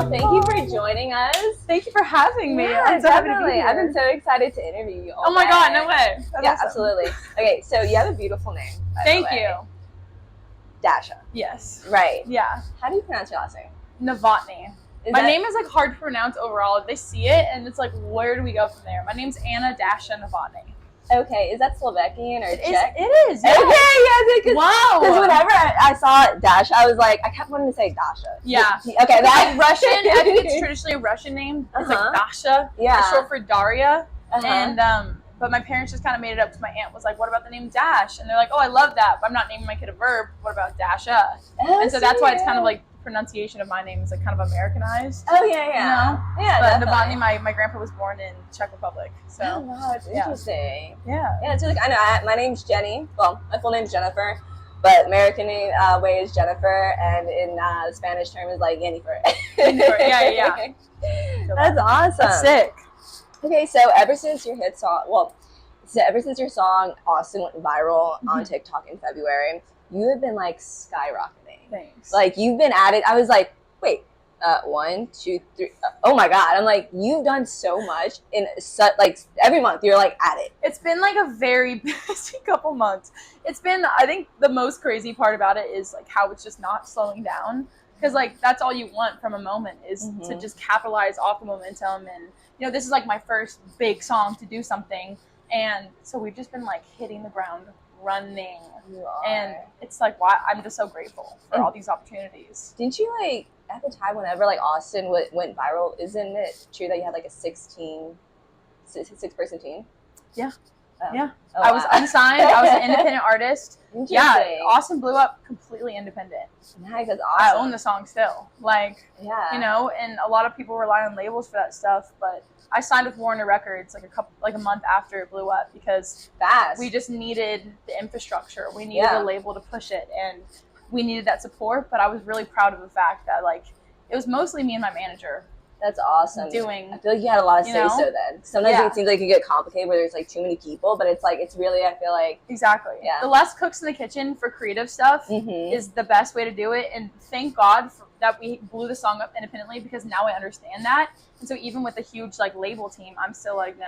Well, thank you for joining us. Thank you for having me. Yeah, I'm so happy to be definitely. here. I've been so excited to interview you. Oh my God, no way. That's yeah, awesome. absolutely. Okay, so you have a beautiful name. Thank you. Dasha. Yes. Right. Yeah. How do you pronounce your last name? Novotny. My name is like hard to pronounce overall. They see it and it's like, where do we go from there? My name's Anna Dasha Novotny. Okay, is that Slovakian or Czech? It is. Yes. Okay, yes. Wow. Because whenever I saw Dasha, I was like, I kept wanting to say Dasha. Yeah. Okay, that's Russian. I think it's traditionally a Russian name. It's like Dasha. Yeah. It's short for Daria. And but my parents just kind of made it up because my aunt was like, what about the name Dash? And they're like, oh, I love that, but I'm not naming my kid a verb. What about Dasha? And so that's why it's kind of like pronunciation of my name is like kind of Americanized. Oh yeah, you know? Yeah. But Novotny, my grandpa was born in Czech Republic. So oh wow, it's interesting. Yeah. Yeah, it's really. I know. My name's Jenny. Well, my full name's Jennifer, but American name way is Jennifer, and in Spanish term is like Yennefer. Yeah. That's awesome. That's sick. Okay, so ever since your song Austin went viral on TikTok in February, you have been like skyrocketing. Thanks. Like you've been at it. I was like, wait, 1, 2, 3. Oh my God! I'm like, you've done so much in like every month. You're like at it. It's been like a very busy couple months. It's been, I think, the most crazy part about it is like how it's just not slowing down. Because like that's all you want from a moment is to just capitalize off the momentum. And you know, this is like my first big song to do something, and so we've just been like hitting the ground running. And it's like, why I'm just so grateful for all these opportunities. Didn't you like at the time whenever like Austin went viral? Isn't it true that you had like a 6-person team? Yeah. Oh. Yeah. Oh, I was unsigned. I was an independent artist. Interesting. Yeah. Austin blew up completely independent. Nice. That's awesome. I own the song still. Like, you know, and a lot of people rely on labels for that stuff, but I signed with Warner Records like a month after it blew up because we just needed the infrastructure. We needed a label to push it, and we needed that support. But I was really proud of the fact that like it was mostly me and my manager. That's awesome. I feel like you had a lot of say so then. Sometimes it seems like it get complicated where there's like too many people, but it's like it's really I feel like the less cooks in the kitchen for creative stuff is the best way to do it. And thank God that we blew the song up independently because now I understand that. And so even with a huge like label team, I'm still like no.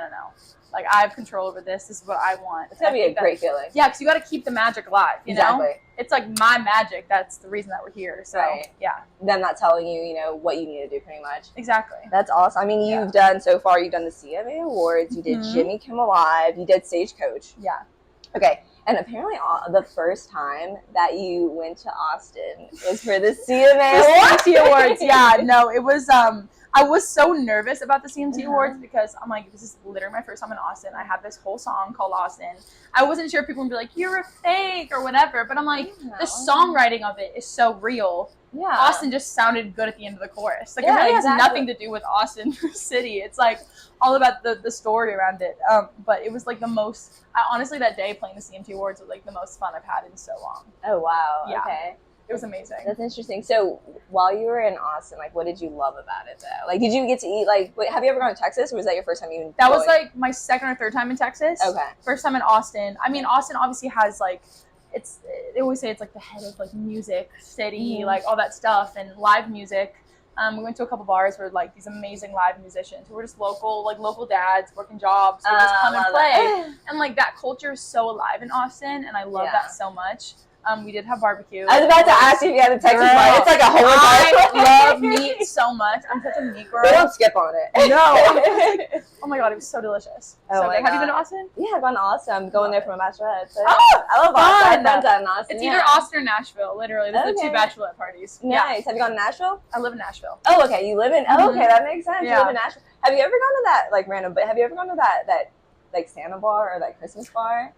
Like I have control over this. This is what I want. It's gonna be a great feeling. Yeah, because you got to keep the magic alive. You know, it's like my magic. That's the reason that we're here. So yeah, them not telling you, you know, what you need to do, pretty much. Exactly. That's awesome. I mean, you've done so far. You've done the CMA Awards. You did Jimmy Kimmel Live. You did Stagecoach. Yeah. Okay. And apparently, the first time that you went to Austin was for the CMA Awards. Yeah. No, it was. I was so nervous about the CMT Awards because I'm like, this is literally my first time in Austin. I have this whole song called Austin. I wasn't sure if people would be like, you're a fake or whatever, but I'm like, the songwriting of it is so real. Yeah. Austin just sounded good at the end of the chorus. Like it really has nothing to do with Austin City. It's like all about the story around it. But it was like the most, honestly, that day playing the CMT Awards was like the most fun I've had in so long. Oh, wow. Yeah. Okay. It was amazing. That's interesting. So while you were in Austin, like, what did you love about it, though? Like, did you get to eat, like, wait, have you ever gone to Texas, or was that your first time even That was, like, my second or third time in Texas. Okay. First time in Austin. I mean, Austin obviously has, like, they always say it's, like, the head of, like, music city, like, all that stuff, and live music. We went to a couple bars where, like, these amazing live musicians who were just local dads working jobs who just come and play. And, like, that culture is so alive in Austin, and I love that so much. We did have barbecue. I was about to ask you if you had a Texas bar. It's like a whole I love meat so much. I'm such a meat girl. They don't skip on it. No. Like, oh my God, it was so delicious. Oh so my good. God. Have you been to Austin? Yeah, I've gone to Austin. I'm going there for my bachelorette. So I love Austin. I've done in Austin. It's either Austin or Nashville, literally. Those are the two bachelorette parties. Nice. Yeah. Have you gone to Nashville? I live in Nashville. Oh, okay. You live in, okay, that makes sense. Yeah. You live in Nashville. Have you ever gone to that, like, random, but have you ever gone to that like, Santa bar or that Christmas bar?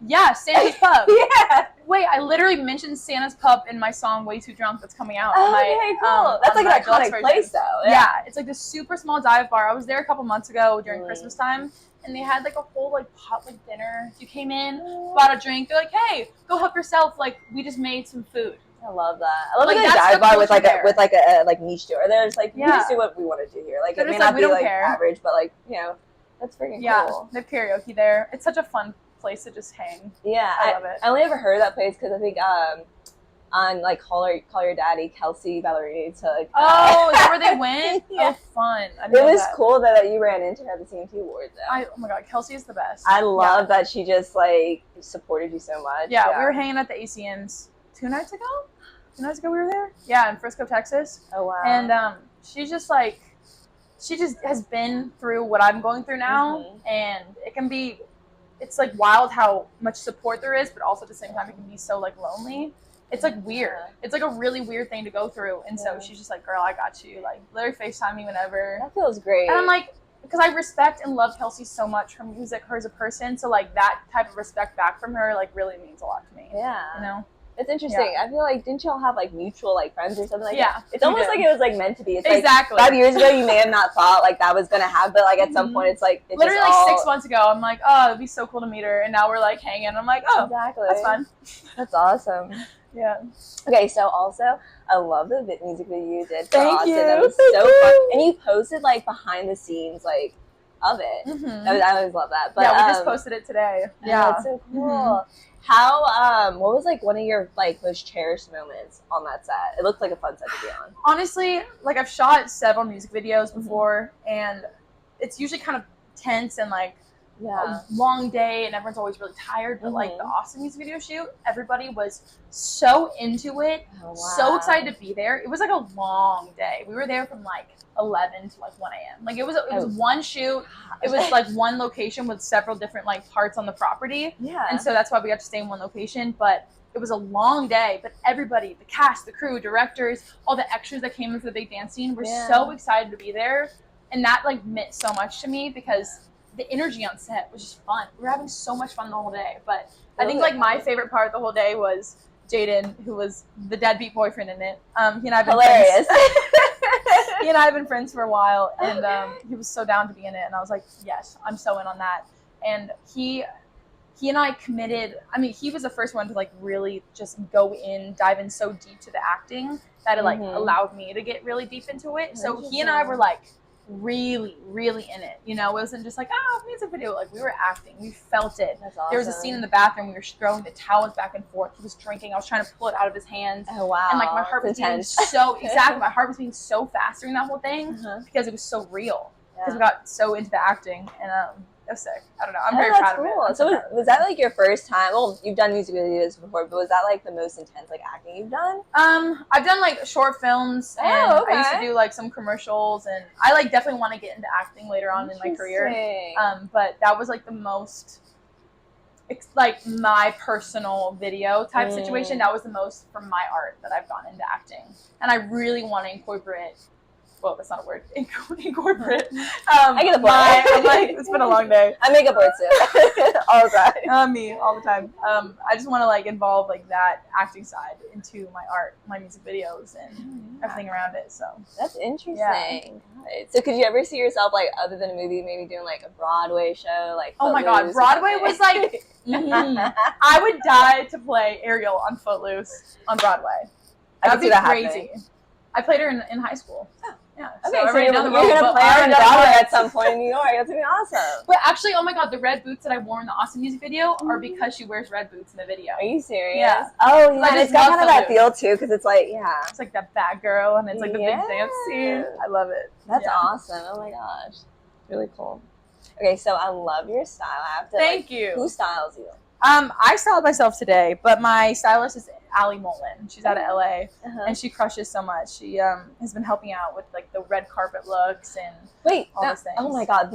Yeah, Santa's Pub. Yeah. Wait, I literally mentioned Santa's Pub in my song Way Too Drunk that's coming out. Oh, okay, cool. That's like an iconic place, though. Yeah, it's like this super small dive bar. I was there a couple months ago during Christmas time, and they had like a whole like potluck dinner. You came in, bought a drink. They're like, "Hey, go help yourself. Like, we just made some food." I love that. I love like a dive bar with like a like niche to it. There's like we just do what we want to do here. Like it may not be like average, but like you know, that's freaking cool. Yeah, they have karaoke there. It's such a fun place to just hang. Yeah, I love it. I only ever heard of that place because I think on like Call Your Daddy, Kelsey Ballerini took. Oh, is that where they went? Yeah. Oh, fun. It was cool that you ran into her at the CMT Awards, though. Oh my god, Kelsey is the best. I love that she just like supported you so much. Yeah, we were hanging at the ACMs 2 nights ago. 2 nights ago we were there. Yeah, in Frisco, Texas. Oh wow. And she's just like, she just has been through what I'm going through now, and it's like wild how much support there is, but also at the same time it can be so like lonely. It's like weird. It's like a really weird thing to go through. And so she's just like, girl, I got you. Like, literally FaceTime me whenever. That feels great. And I'm like, because I respect and love Kelsey so much, her music, her as a person. So like that type of respect back from her like really means a lot to me. Yeah. You know? It's interesting. I feel like, didn't y'all have like mutual like friends or something like that? It's we almost like it was like meant to be. It's exactly. Like 5 years ago you may have not thought like that was gonna happen, but like at some point it's like it's literally like 6 months ago I'm like, oh, it'd be so cool to meet her, and now we're like hanging. I'm like, oh, exactly. that's fun. That's awesome. Yeah. Okay, so also I love the music video you did for Thank Austin. you. That was so fun. And you posted like behind the scenes like of it. I always love that. But yeah, we just posted it today. Yeah, it's so cool. How what was like one of your like most cherished moments on that set? It looked like a fun set to be on. Honestly, like I've shot several music videos before, and it's usually kind of tense and like a long day, and everyone's always really tired. But like the Austin music video shoot, everybody was so into it, so excited to be there. It was like a long day. We were there from like 11 to like 1 a.m. Like it was one shoot. It was like one location with several different like parts on the property. Yeah. And so that's why we got to stay in one location. But it was a long day. But everybody, the cast, the crew, directors, all the extras that came in for the big dance scene were so excited to be there. And that like meant so much to me because the energy on set was just fun. We were having so much fun the whole day. But I think like my favorite part of the whole day was Jaden, who was the deadbeat boyfriend in it. He and I have been hilarious. He and I have been friends for a while, and he was so down to be in it, and I was like, yes, I'm so in on that. And he and I committed. I mean, he was the first one to like really just dive in so deep to the acting that it like allowed me to get really deep into it. So he and I were like really, really in it. You know, it wasn't just like, oh, music video. Like we were acting. We felt it. That's awesome. There was a scene in the bathroom. We were throwing the towels back and forth. He was drinking. I was trying to pull it out of his hands. Oh wow! And like my heart was beating so my heart was beating so fast during that whole thing because it was so real. Because we got so into the acting, and it was sick. I don't know. I'm very proud of it. So was that like your first time? Well, you've done music videos before, but was that like the most intense like acting you've done? I've done like short films, and I used to do like some commercials, and I like definitely want to get into acting later on in my career. But that was like the most, it's like my personal video type situation. That was the most from my art that I've gone into acting, and I really want to incorporate. Well, that's not a word. Incorporate. I get the point. I'm like, it's been a long day. I make up words too. All the time. Me, all the time. I just want to like involve like that acting side into my art, my music videos, and everything around it. So that's interesting. Yeah. So could you ever see yourself like, other than a movie, maybe doing like a Broadway show? Like oh my god, Broadway was like, I would die to play Ariel on Footloose on Broadway. That'd be crazy. I played her in high school. Oh. Yeah. Okay, so you're going to play on Broadway at some point in New York. That's going to be awesome. But actually, oh my god, the red boots that I wore in the Austin music video are because she wears red boots in the video. Are you serious? Yeah. Oh, yeah. It's got kind of that feel, too, because it's like, it's like that bad girl, and it's like the big dance scene. I love it. That's awesome. Oh my gosh. Really cool. Okay, so I love your style. I have to, Thank you. Who styles you? I styled myself today, but my stylist is Allie Mullen. She's out of LA, and she crushes so much. She has been helping out with like the red carpet looks and all those things. Oh my god!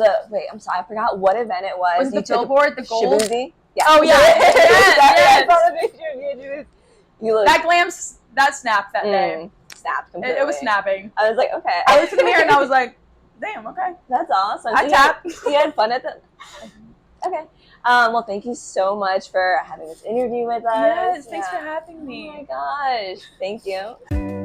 I'm sorry, I forgot what event it was. Was it the billboard, the gold? Shabuzi? Yeah. Oh yeah. Yes. I saw the picture. You look that snapped that day. Snapped completely. It was snapping. I was like, okay. I looked in the mirror and I was like, damn, okay. That's awesome. I tapped. You had fun at the. Okay. Well, thank you so much for having this interview with us. Yes, thanks for having me. Oh my gosh. Thank you.